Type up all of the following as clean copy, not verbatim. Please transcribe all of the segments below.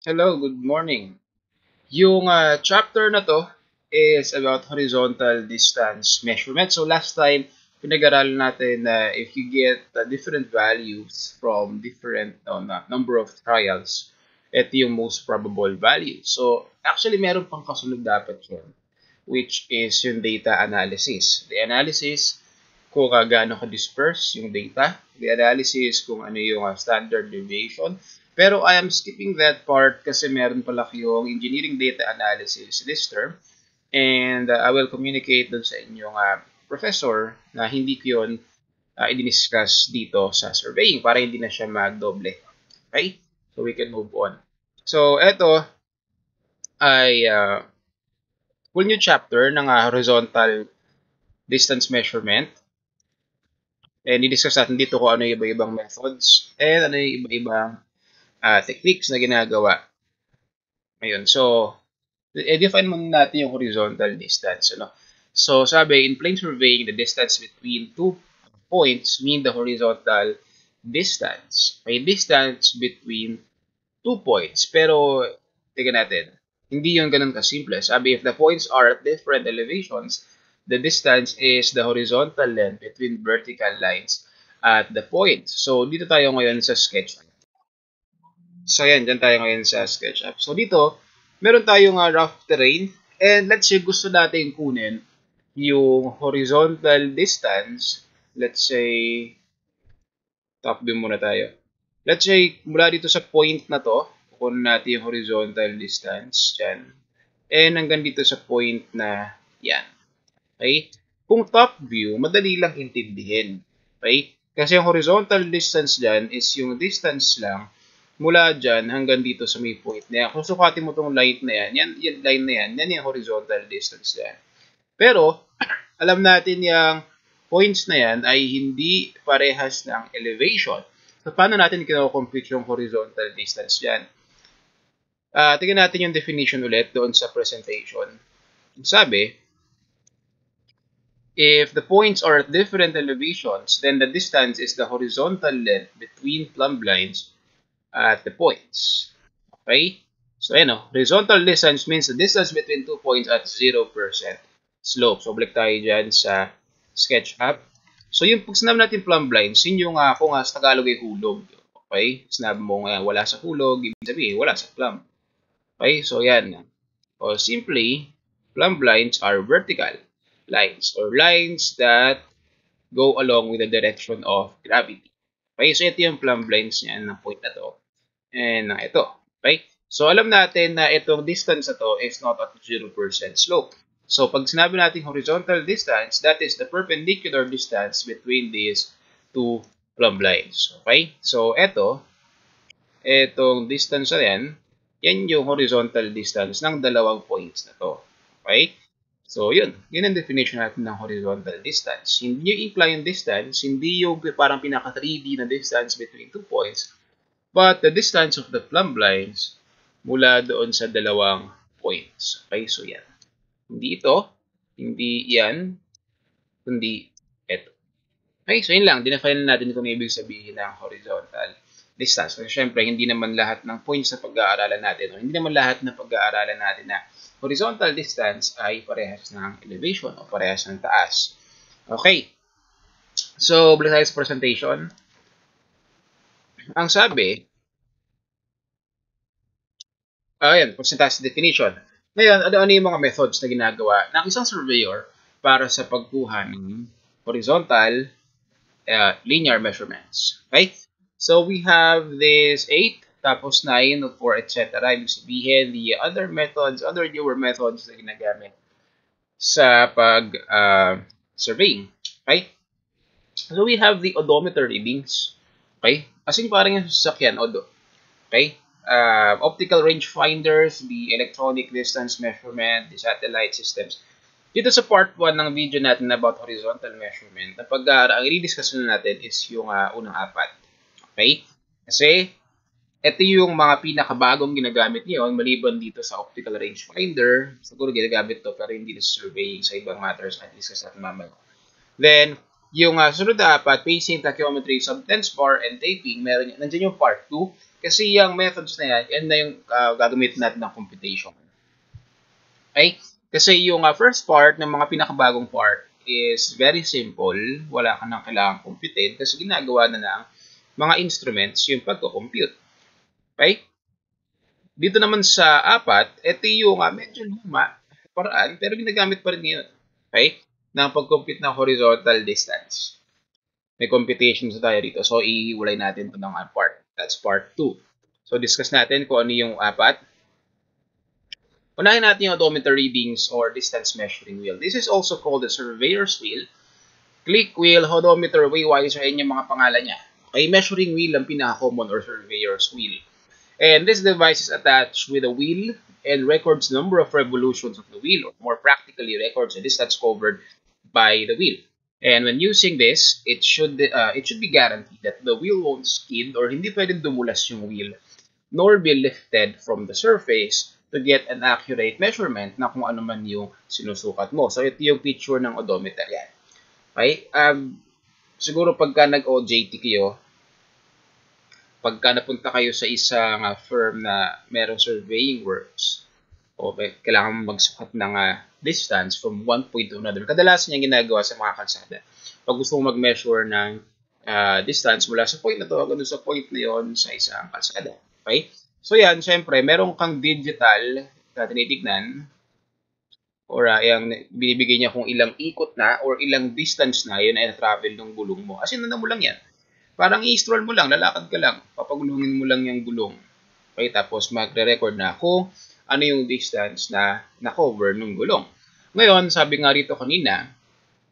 Hello, good morning. Yung chapter na to is about horizontal distance measurement. So last time, pinag-aralan natin na if you get different values from different number of trials, ito yung most probable value. So actually, meron pang kasunod dapat yun, which is yung data analysis. The analysis kung gaano ka-disperse yung data, the analysis kung ano yung standard deviation. Pero I am skipping that part kasi meron pala yung engineering data analysis this term and I will communicate dun sa inyong professor na hindi ko yun i-discuss dito sa surveying para hindi na siya magdoble. Okay? So we can move on. So eto ay full new chapter ng horizontal distance measurement. And i-discuss natin dito kung ano yung iba-ibang methods and ano yung iba-ibang techniques na ginagawa. Ayun. So, define muna natin yung horizontal distance. Ano? So, sabi, in plane surveying, the distance between two points mean the horizontal distance. May distance between two points. Pero, tingnan natin. Hindi yun ganun kasimple. Sabi, if the points are at different elevations, the distance is the horizontal length between vertical lines at the points. So, dito tayo ngayon sa sketch. So, yan. Dyan tayo ngayon sa SketchUp. So, dito, meron tayong rough terrain. And let's say gusto natin kunin yung horizontal distance. Let's say, top view muna tayo. Let's say, mula dito sa point na to, kukunin natin yung horizontal distance. Dyan. And hanggang dito sa point na yan. Okay? Kung top view, madali lang intindihin. Okay? Kasi yung horizontal distance dyan is yung distance lang mula dyan hanggang dito sa may point na yan. Kung sukatin mo tong line na yan line na yan yung horizontal distance dyan. Pero, alam natin yung points na yan ay hindi parehas ng elevation. So, paano natin kino-compute yung horizontal distance dyan? Tingnan natin yung definition ulit doon sa presentation. Sabi, if the points are at different elevations, then the distance is the horizontal length between plumb lines at the points. Okay? So, ayan o. Horizontal distance means the distance between two points at 0% slope. So, balik tayo dyan sa SketchUp. So, yung pag sinabi natin plumb lines, yun yung kung sa Tagalog ay hulog. Okay? Sinabi mo wala sa hulog, ibig sabihin wala sa plumb. Okay? So, yan. Or simply, plumb lines are vertical lines or lines that go along with the direction of gravity. Okay? So, ito yung plumb lines niya ng point na to. And ito. Okay? So, alam natin na itong distance na to is not at 0% slope. So, pag sinabi natin horizontal distance, that is the perpendicular distance between these two plumb lines. Okay? So, itong distance na yan yung horizontal distance ng dalawang points na to. Okay? So, yun. Yun ang definition natin ng horizontal distance. Hindi yung inclined distance, hindi yung parang pinaka 3D na distance between two points, but the distance of the plumb lines mula doon sa dalawang points. Okay, so yan. Hindi ito, hindi yan, kundi ito. Okay, so yun lang. Dinefine natin kung ibig sabihin ng horizontal distance. Kasi syempre, hindi naman lahat ng points na pag-aaralan natin, o hindi naman lahat na pag-aaralan natin na horizontal distance ay parehas ng elevation o parehas ng taas. Okay, so balik tayo sa presentation. Ang sabi, ayan, percentage definition. Ngayon, ano yung mga methods na ginagawa ng isang surveyor para sa pagkuha ng horizontal linear measurements? Okay? So, we have this 8, tapos 9, 4, etc. Ibig sabihin, the other methods, other newer methods na ginagamit sa pag-surveying. Okay? So, we have the odometer readings. Okay? As in, parang yung sasakyan, odo. Okay? Optical rangefinders, the electronic distance measurement, the satellite systems. Dito sa part 1 ng video natin about horizontal measurement, ang i-discuss na natin is yung unang apat. Okay? Kasi, ito yung mga pinakabagong ginagamit ngayon maliban dito sa optical rangefinder. Siguro ginagamit to pero hindi sa surveying sa ibang matters na discuss natin mamaya. Then, yung sunod na apat, pacing, tachymetry, subtense bar, and taping, nandiyan yung part 2. Kasi yung methods na yan na yung gagamitin natin ng computation. Okay? Kasi yung first part ng mga pinakabagong part is very simple. Wala ka nang kailangang computed kasi ginagawa na ng mga instruments yung pagko-compute. Okay? Dito naman sa apat, ito yung medyo luma paraan pero ginagamit pa rin ngayon. Okay? Ng pag-compute ng horizontal distance. May computations tayo dito. So, ihiwalay natin ito ng part. That's part 2. So, discuss natin kung ano yung apat. Unahin natin yung odometer readings or distance measuring wheel. This is also called the surveyor's wheel. Click wheel, odometer, waywiser, ayun yung mga pangalan niya. Okay, measuring wheel ang pinaka-common or surveyor's wheel. And this device is attached with a wheel and records the number of revolutions of the wheel, or more practically, records the distance covered by the wheel. And when using this, it should be guaranteed that the wheel won't skid or hindi pwedeng dumulas yung wheel, nor be lifted from the surface to get an accurate measurement na kung ano man yung sinusukat mo. So, ito yung picture ng odometer yan. Okay? Siguro pagka nag-OJT kayo, pagka napunta kayo sa isang firm na merong surveying works, o kailangan magsukat ng distance from one point to another. Kadalasan yung ginagawa sa mga kalsada. Pag gusto mo mag-measure ng distance mula sa point na to hanggang sa point na yon sa isang kalsada. Okay? So yan, syempre, meron kang digital na tinitignan or yung binibigay niya kung ilang ikot na or ilang distance na yun ay travel ng gulong mo. As in, mo lang yan. Parang i-stroll mo lang, lalakad ka lang, papagulungin mo lang yung gulong. Okay, tapos magre-record na kung ano yung distance na na-cover ng gulong. Ngayon, sabi nga rito kanina,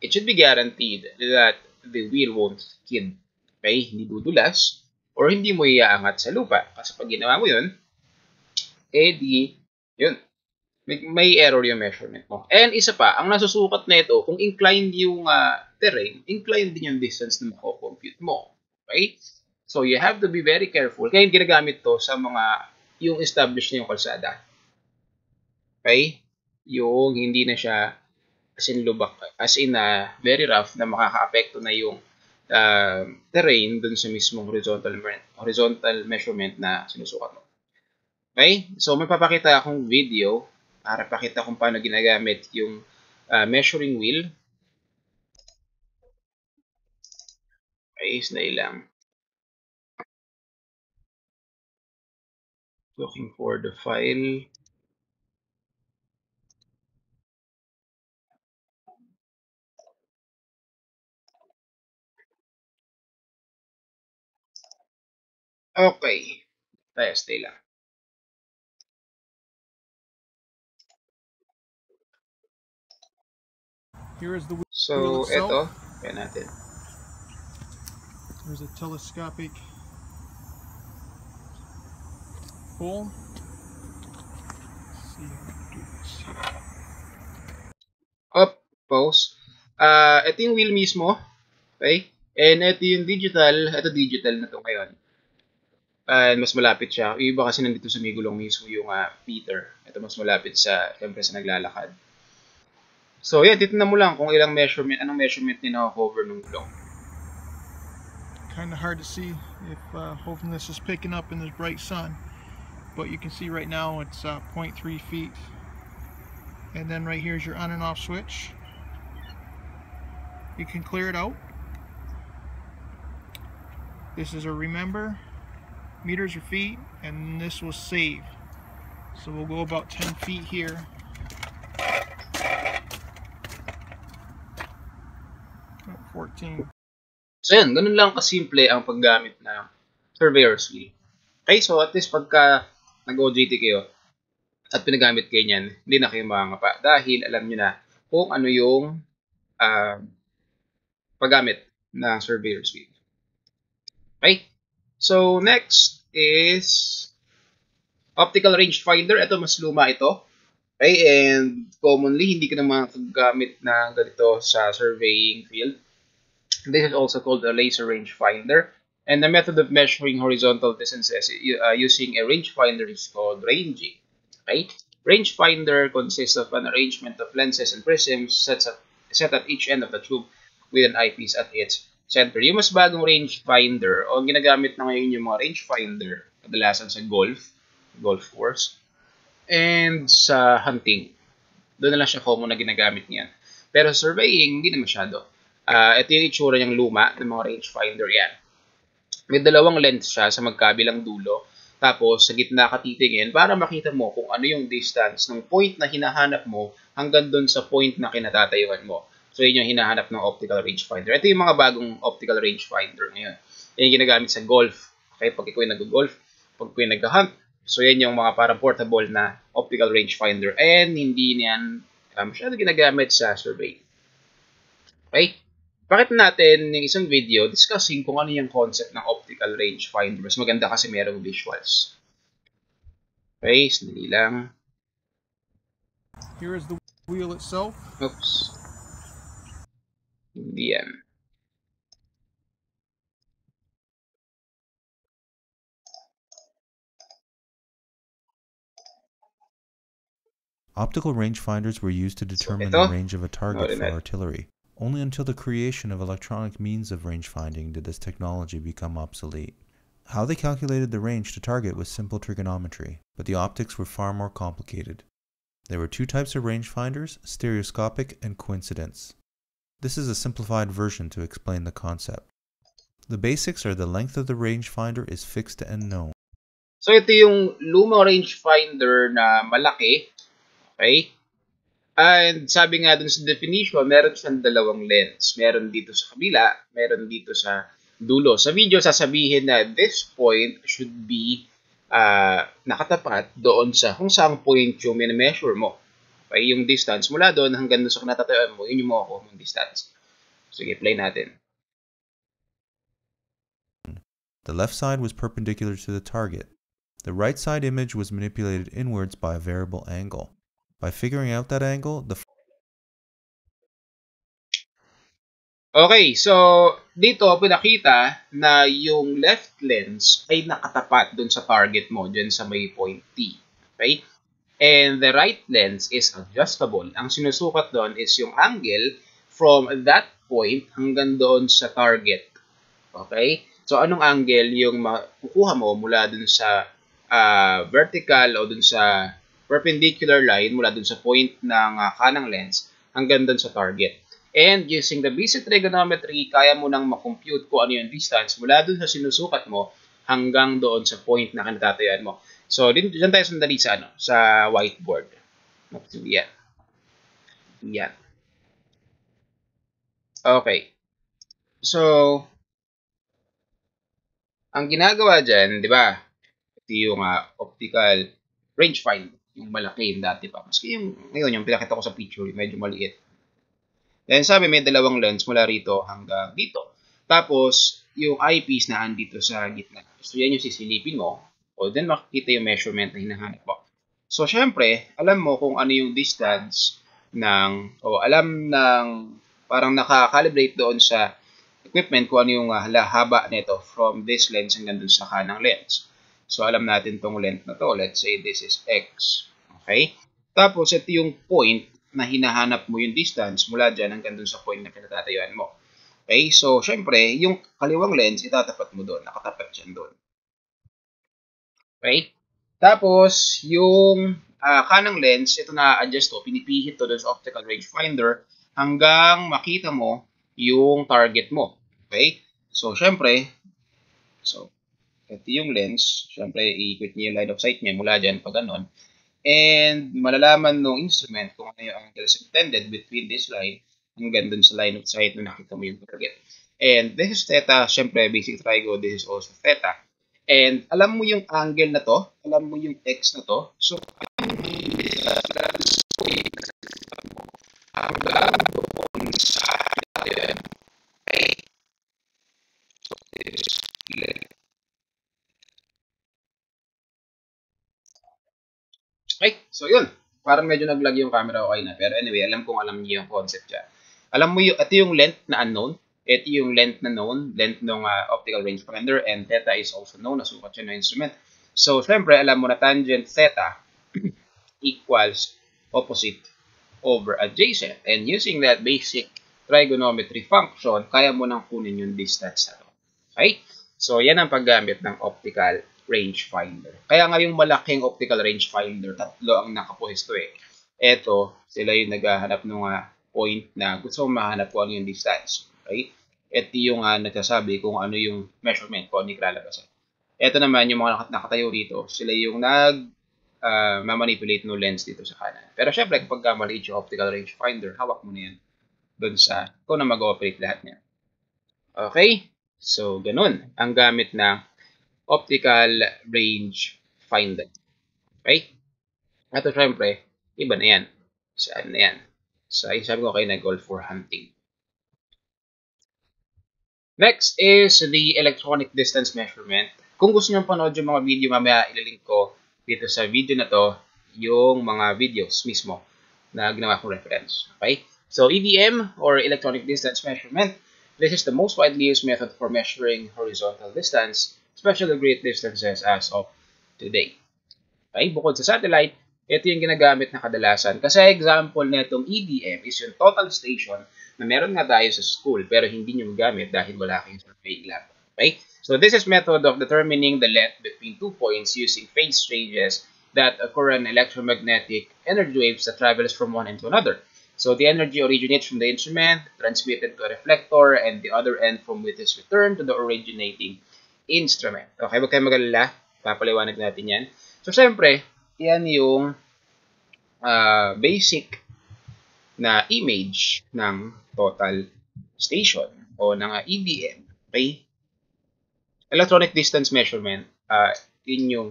it should be guaranteed that the wheel won't skid. Okay, hindi dudulas or hindi mo iaangat sa lupa. Kasi pag ginawa mo yun, yun, may error yung measurement mo. And isa pa, ang nasusukat na ito, kung inclined yung terrain, inclined din yung distance na mako-compute mo. Okay? So, you have to be very careful. Kaya ginagamit to sa mga, yung established na yung kalsada. Okay? Yung hindi na siya as in lubak, as in very rough na makaka-apekto na yung terrain dun sa mismong horizontal measurement na sinusukat mo. Okay? So, may papakita akong video para pakita kung paano ginagamit yung measuring wheel. Okay, sandali lang. Looking for the file. Okay. Tayo, stay lang. Here is the wheel So, itself. ito. Kaya natin. There's a telescopic hole. Let's see how to do this here. Up, pause. Ito yung wheel mismo. Okay? And ito yung digital. Ito digital na to ngayon. Mas malapit siya. Yung iba kasi nandito sa may gulong mismo yung meter. Ito mas malapit sa, syempre sa naglalakad. So, yeah, titignan mo lang kung ilang measurement, anong measurement ni naka-cover ng gulong. Kind of hard to see if hoping this is picking up in this bright sun, but you can see right now it's 0.3 feet. And then right here is your on and off switch. You can clear it out. This is a remember, meters or feet, and this will save. So we'll go about 10 feet here. About 14. So yan, ganun lang kasimple ang paggamit ng surveyor's wheel. Okay, so at least pagka nag-OJT kayo at pinagamit kayo niyan, hindi na kayo makangapa dahil alam nyo na kung ano yung paggamit ng surveyor's wheel. Okay, so next is optical rangefinder. Ito, mas luma ito. Okay, and commonly, hindi ka na makagamit na ganito sa surveying field. This is also called a laser rangefinder. And the method of measuring horizontal distances using a rangefinder is called ranging. Okay? Rangefinder consists of an arrangement of lenses and prisms set at each end of the tube with an eyepiece at its center. Yung mas bagong rangefinder, o ginagamit na ngayon yung mga rangefinder, kadalasan sa golf course, and sa hunting. Doon na lang siya common na ginagamit niyan. Pero surveying, hindi na masyado. Ito yung itsura niyang luma ng mga rangefinder yan. May dalawang lens siya sa magkabilang dulo. Tapos, sa gitna ka titingin para makita mo kung ano yung distance ng point na hinahanap mo hanggang doon sa point na kinatatayuan mo. So, yun yung hinahanap ng optical rangefinder. Ito yung mga bagong optical rangefinder ngayon. Yan yung ginagamit sa golf. Okay, pag ikaw yung nag-golf, pag ikaw yung nag-hunt. So, yan yung mga parang portable na optical rangefinder. And hindi niyan masyado ginagamit sa survey. Okay? Pakita natin yung isang video discussing kung ano yung concept ng optical rangefinder. Mas maganda kasi merong visuals. Okay, sandali lang. Here is the wheel itself. Oops. Hindi yan. Optical rangefinders were used to determine ito, the range of a target for artillery. Only until the creation of electronic means of rangefinding did this technology become obsolete. How they calculated the range to target was simple trigonometry, but the optics were far more complicated. There were two types of rangefinders, stereoscopic and coincidence. This is a simplified version to explain the concept. The basics are the length of the rangefinder is fixed and known. So ito yung lumang rangefinder na malaki. Okay? And sabi nga dun sa definition, meron siyang dalawang lens. Meron dito sa kabila, meron dito sa dulo. Sa video, sasabihin na this point should be nakatapat doon sa kung saang point yung mini-measure mo. Okay? Yung distance mula doon hanggang doon sa kinatatayuan mo, yun yung makukuha mong distance. Sige, play natin. The left side was perpendicular to the target. The right side image was manipulated inwards by a variable angle. By figuring out that angle, Okay, so dito pinakita na yung left lens ay nakatapat dun sa target mo, dyan sa may point T. Okay? And the right lens is adjustable. Ang sinusukat doon is yung angle from that point hanggang doon sa target. Okay? So anong angle yung makukuha mo mula dun sa vertical o dun sa perpendicular line mula dun sa point ng kanang lens hanggang dun sa target. And using the basic trigonometry, kaya mo nang makompute kung ano yung distance mula dun sa sinusukat mo hanggang doon sa point na kinatatayuan mo. So, dyan tayo sandali sa, sa whiteboard. Yan. Yan. Okay. So, ang ginagawa dyan, di ba? Ito yung optical rangefinder. Yung malaki yung dati pa. Maski yung, ngayon, yung pinakita ko sa picture, medyo maliit. Then sabi, may dalawang lens mula rito hanggang dito. Tapos, yung eyepiece na andito sa gitna. So, yan yung sisilipin mo. O, then makikita yung measurement na hinahanap mo. So, syempre, alam mo kung ano yung distance ng, o alam ng, parang nakakalibrate doon sa equipment kung ano yung haba nito from this lens hanggang dun sa kanang lens. So, alam natin tong length na to. Let's say this is X. Okay? Tapos, ito yung point na hinahanap mo yung distance mula dyan hanggang dun sa point na kinatatayuan mo. Okay? So, syempre, yung kaliwang lens, itatapat mo doon. Nakatapat dyan doon. Okay? Tapos, yung kanang lens, ito na-adjust to. Pinipihit to doon sa optical rangefinder hanggang makita mo yung target mo. Okay? So, syempre, ito yung lens. Siyempre, i-equate niyo yung line of sight niya mula dyan pag ganon. And malalaman ng instrument kung ano yung angle intended between this line hanggang dun sa line of sight na nakita mo yung target. And this is theta. Siyempre, basic trigo. This is also theta. And alam mo yung angle na to. Alam mo yung X na to. So, hanggang doon sa okay, so yun. Parang medyo nag-lag yung camera, okay na. Pero anyway, alam kong alam niyo yung concept dyan. Alam mo yung, ito yung length na unknown. Ito yung length na known, length ng optical rangefinder, and theta is also known, nasukat siya ng instrument. So, syempre, alam mo na tangent theta equals opposite over adjacent. And using that basic trigonometry function, kaya mo nang kunin yung distance na to. Okay? So, yan ang paggamit ng optical rangefinder. Kaya nga yung malaking optical rangefinder, tatlo ang nakapwesto eh. Ito, sila yung naghahanap ng point na gusto mong mahanap kung ano yung distance. Okay? Ito yung nagsasabi kung ano yung measurement, kung ano yung kalalabasan. Ito naman yung mga nakatayo dito, sila yung mamanipulate ng lens dito sa kanan. Pero syempre, kapag maliit yung optical rangefinder, hawak mo na yan doon sa kung na mag-operate lahat niya. Okay? So, ganun ang gamit ng optical rangefinder. Okay? Ito syempre, iba na yan. Saan na yan? So, sabi ko kayo nag-goal for hunting. Next is the electronic distance measurement. Kung gusto nyo panood yung mga video, mamaya ilalink ko dito sa video na to yung mga videos mismo na ginawa kong reference. Okay? So, EDM or electronic distance measurement, this is the most widely used method for measuring horizontal distance, especially great distances as of today. Okay? Bukod sa satellite, ito yung ginagamit na kadalasan. Kasi example na itong EDM is yung total station na meron nga tayo sa school pero hindi nyo magamit dahil wala kayong surveying lab. Okay? So this is method of determining the length between 2 points using phase ranges that occur in electromagnetic energy waves that travels from one end to another. So the energy originates from the instrument, transmitted to a reflector, and the other end from which is returned to the originating instrument. Okay, huwag kayong mag-alala. Papaliwanag natin yan. So syempre, yan yung basic na image ng total station o ng EDM. Okay? Electronic distance measurement, yun yung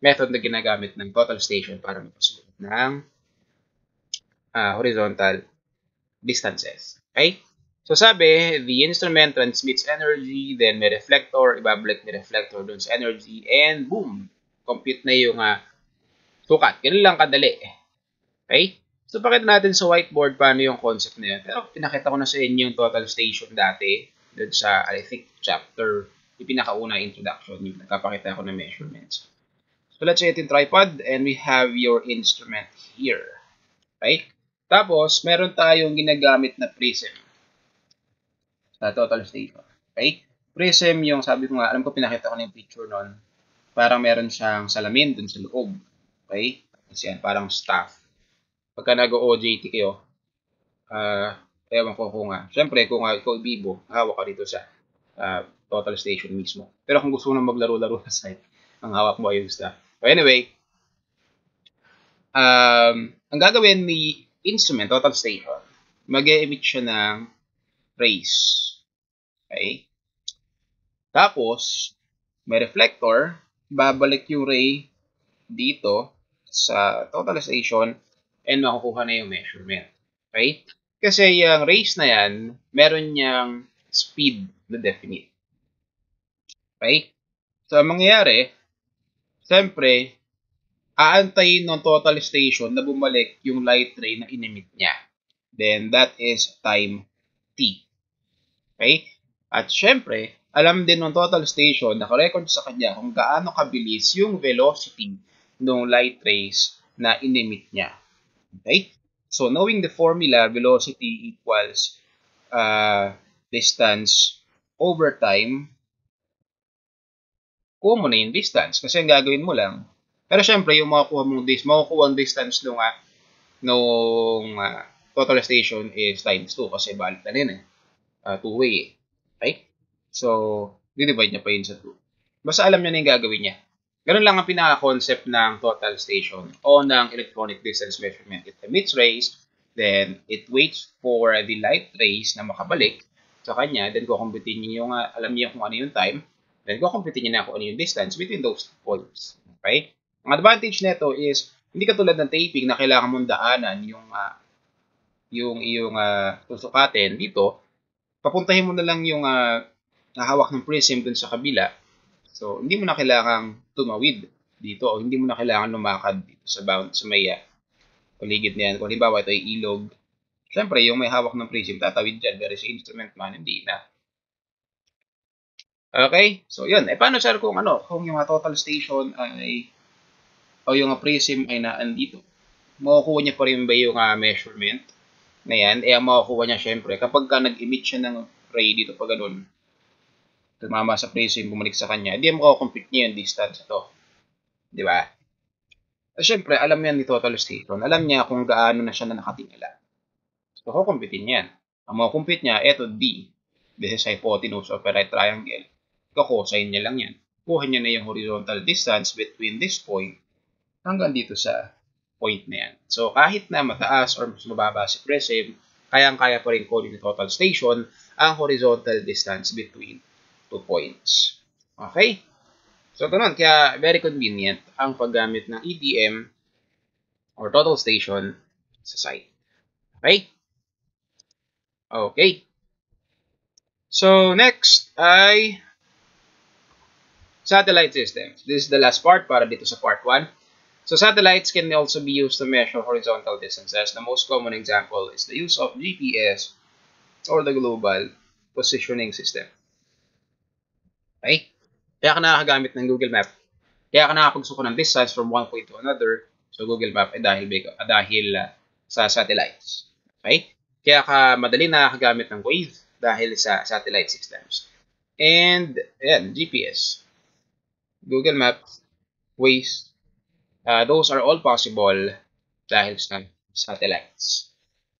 method na ginagamit ng total station para magpasulat ng horizontal distances. Okay? So sabi, the instrument transmits energy, then may reflector, ibabalik ni reflector dun sa energy, and boom! Compute na yung sukat. Ganun lang kadali. Okay? So pakita natin sa whiteboard paano yung concept na yun. Pero pinakita ko na sa inyo yung total station dati dun sa, I think, chapter, yung pinakauna introduction, yung nagkapakita ko ng measurements. So let's say ito yung tripod and we have your instrument here. Okay? Tapos, meron tayong ginagamit na prism sa total station. Okay? Prism yung, sabi ko nga, alam ko pinakita ko na yung picture nun. Parang meron siyang salamin dun sa loob. Okay? Tapos yan, parang staff. Pagka nag-OJT kayo, ewan ko kung syempre, kung ikaw Bibo, hawak ka dito sa total station mismo. Pero kung gusto mo na maglaro-laro sa site, ang hawak mo ay yung staff. So anyway, ang gagawin ni instrument, total station, mag-e-emit siya ng rays. Okay? Tapos, may reflector, babalik yung ray dito sa total station and makukuha na yung measurement. Okay? Kasi yung rays na yan, meron niyang speed na definite. Okay? So, ang mangyayari, siyempre, aantayin ng total station na bumalik yung light ray na in-emit niya. Then, that is time t. Okay? At syempre, alam din ng total station, nakarecord sa kanya kung gaano kabilis yung velocity ng light rays na in-emit niya. Okay? So, knowing the formula, velocity equals distance over time, kuha mo na yung distance. Kasi ang gagawin mo lang. Pero syempre, yung makukuha ang distance nung total station is times 2 kasi balik na rin two-way Okay? So, divide niya pa yun sa 2. Basta alam niya na yung gagawin niya. Ganun lang ang pinaka-concept ng total station o ng electronic distance measurement. It emits rays, then it waits for the light rays na makabalik sa kanya, then kukumputin niya yung, alam niya kung ano yung time, then kukumputin niya na kung ano yung distance between those points. Okay? Ang advantage nito is, hindi katulad ng taping na kailangan mong daanan yung iyong susukatin dito, papuntahin mo na lang yung hawak ng prism dun sa kabila. So, hindi mo na kailangang tumawid dito o hindi mo na kailangan lumakad dito sa may paligid na yan. Kung halimbawa ito ay ilog, syempre yung may hawak ng prism tatawid dyan, pero sa instrument man, hindi na. Okay? So, yun. Paano sir kung yung total station ay o yung prism ay naandito? Makukuha niya pa rin ba yung measurement na yan? Ang makukuha niya syempre kapag nag-emit siya ng ray dito pa ganun. tumama sa prism, bumalik sa kanya, hindi mo compute niya yung distance ito. Di ba? Siyempre, alam yan ni total station. Alam niya kung gaano na siya na nakatingala. So, kukumpitin yan. Ang mga compute niya, eto D. This is hypotenuse of a right triangle. Cosine niya lang yan. Kuha niya na yung horizontal distance between this point hanggang dito sa point na yan. So, kahit na mataas or mas mababa si prism, kayang-kaya pa rin kunin ni total station ang horizontal distance between 2 points. Okay? So, ganun. Kaya, very convenient ang paggamit ng EDM or total station sa site. Okay? Okay. So, next ay satellite systems. This is the last part para dito sa part 1. So, satellites can also be used to measure horizontal distances. The most common example is the use of GPS or the Global Positioning System. Okay? Kaya ka nakakagamit ng Google Map. Kaya ka nakakapagsuko ng distance from one point to another sa Google Map dahil sa satellites. Okay? Kaya ka madali nakakagamit ng Waze dahil sa satellite systems. And, ayan, GPS, Google Maps, Waze, those are all possible dahil sa satellites.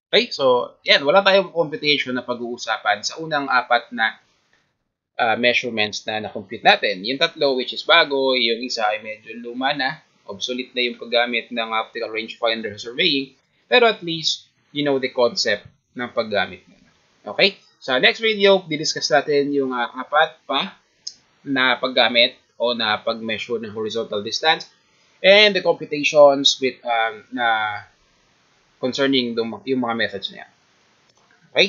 Okay? So, yan, wala tayong computation na pag-uusapan sa unang 4 na measurements na na-compute natin. Yung 3, which is bago, yung isa ay medyo luma na, obsolete na yung paggamit ng optical rangefinder surveying, pero at least, you know the concept ng paggamit nila. Okay? Sa next video, didiscuss natin yung 4 pa na paggamit o na pag-measure ng horizontal distance and the computations with na concerning yung mga methods na yan. Okay?